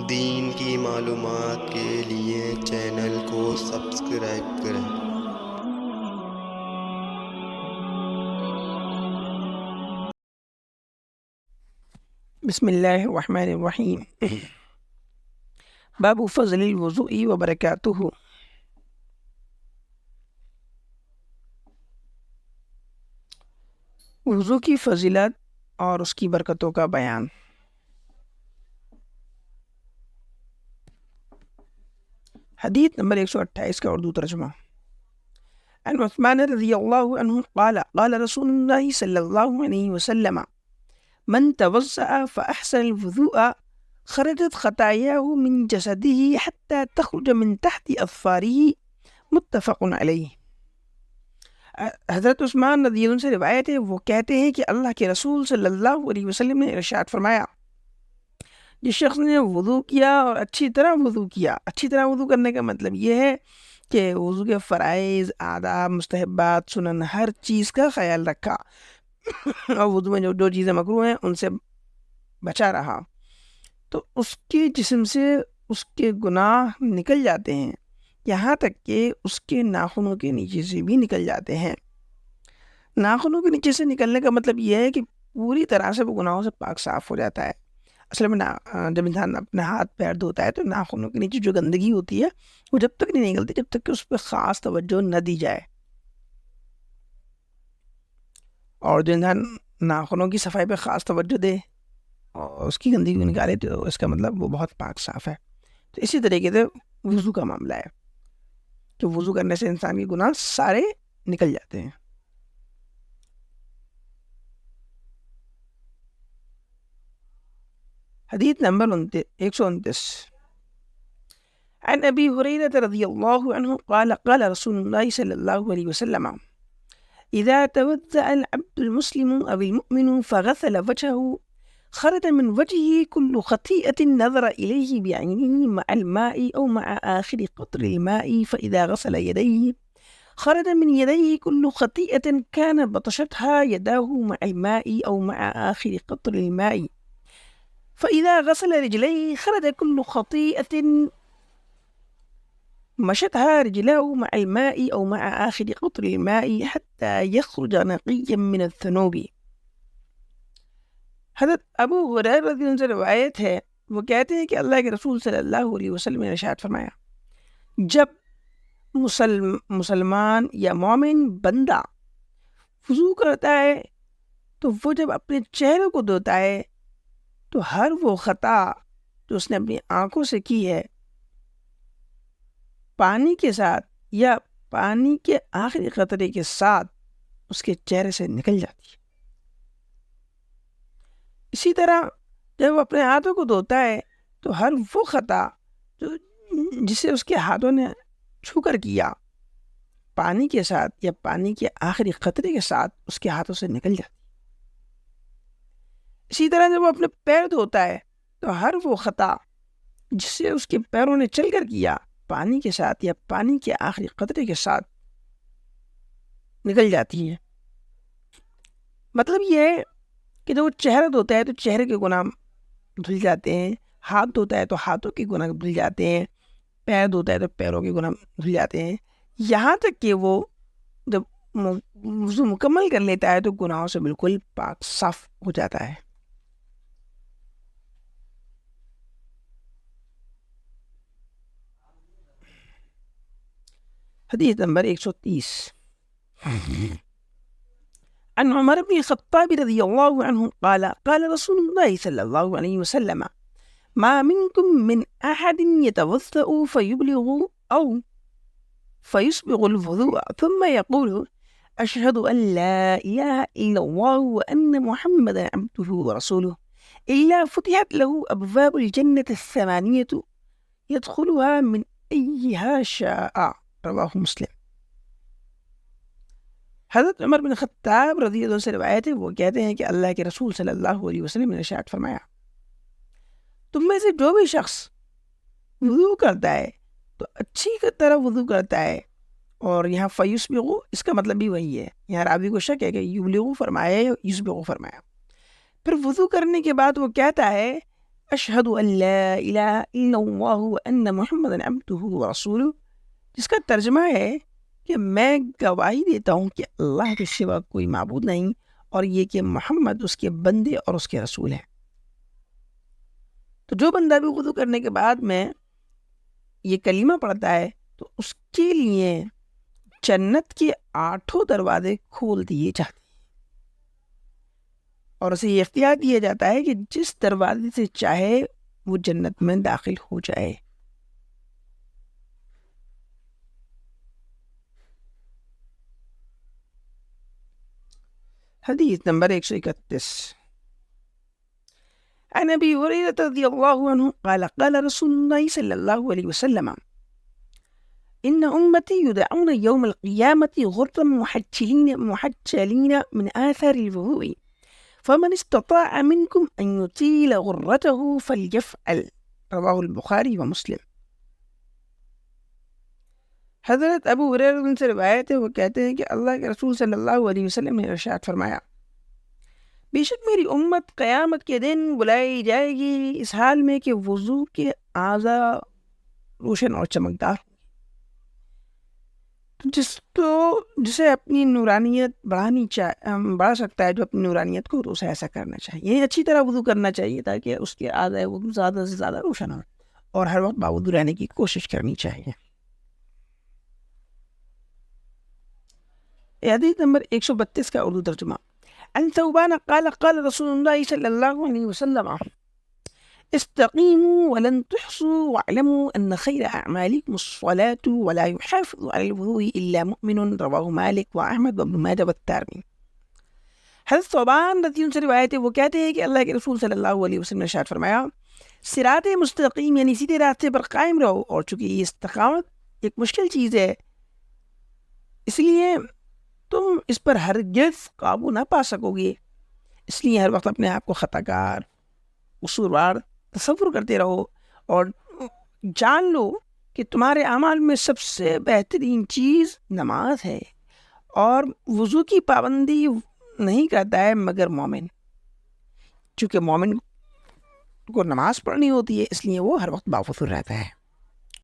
دین کی معلومات کے لیے چینل کو سبسکرائب کریں۔ بسم اللہ الرحمن الرحیم۔ باب فضل الوضوء وبرکاتہ۔ وضو کی فضیلت اور اس کی برکتوں کا بیان۔ حدیث نمبر 128 کا اردو ترجمہ۔ عن عثمان رضی اللہ عنہ قال قال رسول اللہ صلی اللہ علیہ وسلم من توضأ فأحسن الوضوء خرجت خطاياه من جسده حتى تخرج من تحت أظفاره متفق علیہ۔ حضرت عثمان رضی اللہ عنہ سے روایت ہے، وہ کہتے ہیں کہ اللہ کے رسول صلی اللہ علیہ وسلم نے ارشاد فرمایا، جس شخص نے وضو کیا اور اچھی طرح وضو کیا، اچھی طرح وضو کرنے کا مطلب یہ ہے کہ وضو کے فرائض، آداب، مستحبات، سنن، ہر چیز کا خیال رکھا اور وضو میں جو چیزیں مکروہ ہیں ان سے بچا رہا، تو اس کے جسم سے اس کے گناہ نکل جاتے ہیں، یہاں تک کہ اس کے ناخنوں کے نیچے سے بھی نکل جاتے ہیں۔ ناخنوں کے نیچے سے نکلنے کا مطلب یہ ہے کہ پوری طرح سے وہ گناہوں سے پاک صاف ہو جاتا ہے۔ اصل میں جب انسان اپنے ہاتھ پیر دھوتا ہے تو ناخنوں کے نیچے جو گندگی ہوتی ہے وہ جب تک نہیں نکلتی جب تک کہ اس پہ خاص توجہ نہ دی جائے، اور جو انسان ناخنوں کی صفائی پہ خاص توجہ دے اور اس کی گندگی کو نکالے تو اس کا مطلب وہ بہت پاک صاف ہے۔ تو اسی طریقے سے وضو کا معاملہ ہے کہ وضو کرنے سے انسان کے گناہ سارے نکل جاتے ہیں۔ حدیث نمبر 129 عن ابی ہریرہ رضی اللہ عنہ قال قال رسول اللہ صلی اللہ علیہ وسلم اذا توضأ العبد المسلم او المؤمن فغسل وجهه خرج من وجهه كل خطيئة نظر إليه بعينه مع الماء أو مع آخر قطر الماء، فإذا غسل يديه خرج من يديه كل خطيئة كان بطشتها يداه مع الماء أو مع آخر قطر الماء، فإذا غسل رجليه خرج كل خطيئة مشتها رجلاه مع الماء أو مع آخر قطر الماء حتى يخرج نقيا من الذنوب۔ حضرت ابو ہریرہ رضی اللہ عنہ سے روایت ہے، وہ کہتے ہیں کہ اللہ کے رسول صلی اللہ علیہ وسلم نے ارشاد فرمایا، جب مسلمان یا مومن بندہ وضو کرتا ہے تو وہ جب اپنے چہرے کو دھوتا ہے تو ہر وہ خطا جو اس نے اپنی آنکھوں سے کی ہے پانی کے ساتھ یا پانی کے آخری قطرے کے ساتھ اس کے چہرے سے نکل جاتی ہے۔ اسی طرح جب وہ اپنے ہاتھوں کو دھوتا ہے تو ہر وہ خطا جسے اس کے ہاتھوں نے چھو کر کیا پانی کے ساتھ یا پانی کے آخری قطرے کے ساتھ اس کے ہاتھوں سے نکل جاتی۔ اسی طرح جب وہ اپنے پیر دھوتا ہے تو ہر وہ خطا جسے اس کے پیروں نے چل کر کیا پانی کے ساتھ یا پانی کے آخری قطرے کے ساتھ نکل جاتی ہے۔ مطلب یہ ہے کہ جب وہ چہرہ دھوتا ہے تو چہرے کے گناہ دھل جاتے ہیں، ہاتھ دھوتا ہے تو ہاتھوں کے گناہ دھل جاتے ہیں، پیر دھوتا ہے تو پیروں کے گناہ دھل جاتے ہیں، یہاں تک کہ وہ جب وضو مکمل کر لیتا ہے تو گناہوں سے بالکل پاک صاف ہو جاتا ہے۔ حدیث نمبر 130 عن عمر بن الخطاب رضی اللہ عنہ قال قال رسول اللہ صلی اللہ علیہ وسلم ما منکم من احد يتوضأ فيبلغ او فيسبغ الوضوء ثم يقول اشهد ان لا اله الا الله وان محمدا عبده ورسوله الا فتحت له ابواب الجنة الثمانية يدخلها من ايها شاء، رواہ مسلم۔ حضرت عمر بن خطاب رضی اللہ عنہ سے روایت ہے، وہ کہتے ہیں کہ اللہ کے رسول صلی اللہ علیہ وسلم نے ارشاد فرمایا، تم میں سے جو بھی شخص وضو کرتا ہے تو اچھی طرح وضو کرتا ہے، اور یہاں فیسبغو اس کا مطلب بھی وہی ہے، یہاں راوی کو شک ہے کہ یبلغو فرمایا یا یسبغو فرمایا۔ پھر وضو کرنے کے بعد وہ کہتا ہے اشہد ان لا الہ الا اللہ وان محمد عبدہ ورسولہ، جس کا ترجمہ ہے کہ میں گواہی دیتا ہوں کہ اللہ کے سوا کوئی معبود نہیں، اور یہ کہ محمد اس کے بندے اور اس کے رسول ہیں۔ تو جو بندہ بھی وضو کرنے کے بعد میں یہ کلمہ پڑھتا ہے تو اس کے لیے جنت کے 8 دروازے کھول دیے جاتے ہیں، اور اسے یہ اختیار دیا جاتا ہے کہ جس دروازے سے چاہے وہ جنت میں داخل ہو جائے۔ حدیث نمبر 131، عن ابی ہریرہ رضی اللہ عنہ قال قال رسول اللہ صلی اللہ علیہ وسلم ان امتی یدعون یوم القیامت غرا محجلین من آثار الوضوء فمن استطاع منکم ان یطیل غرته فلیفعل، رواہ البخاری و مسلم۔ حضرت ابو ہریرہ سے روایت ہے، وہ کہتے ہیں کہ اللہ کے رسول صلی اللہ علیہ وسلم نے ارشاد فرمایا، بے شک میری امت قیامت کے دن بلائی جائے گی اس حال میں کہ وضو کے اعضاء روشن اور چمکدار، جسے اپنی نورانیت بڑھا سکتا ہے، جو اپنی نورانیت کو، تو اسے ایسا کرنا چاہیے، یعنی اچھی طرح وضو کرنا چاہیے تاکہ اس کے اعضاء وضو زیادہ سے زیادہ روشن ہو، اور ہر وقت باوضو رہنے کی کوشش کرنی چاہیے۔ حدیث نمبر 132 کا اردو ترجمہ، عن ثوبان قال قال رسول اللہ صلی اللہ علیہ وسلم استقیموا ولن تحصوا واعلموا ان خیر اعمالکم الصلاة ولا يحافظ على الوضوء الا مؤمن، رواہ مالک و احمد وابن ماجہ والترمذی۔ حضرت ثوبان رضی اللہ عنہ سے روایت ہے، وہ کہتے ہیں کہ اللہ کے رسول صلی اللہ علیہ وسلم نے ارشاد فرمایا، صراط مستقیم یعنی سیدھے راستے پر قائم رہو، اور چونکہ یہ استقامت ایک مشکل چیز ہے، اس لیے تم اس پر ہرگز قابو نہ پا سکو گے، اس لیے ہر وقت اپنے آپ کو خطا کار، قصوروار تصور کرتے رہو، اور جان لو کہ تمہارے اعمال میں سب سے بہترین چیز نماز ہے، اور وضو کی پابندی نہیں کرتا ہے مگر مومن، چونکہ مومن کو نماز پڑھنی ہوتی ہے، اس لیے وہ ہر وقت باوضو رہتا ہے۔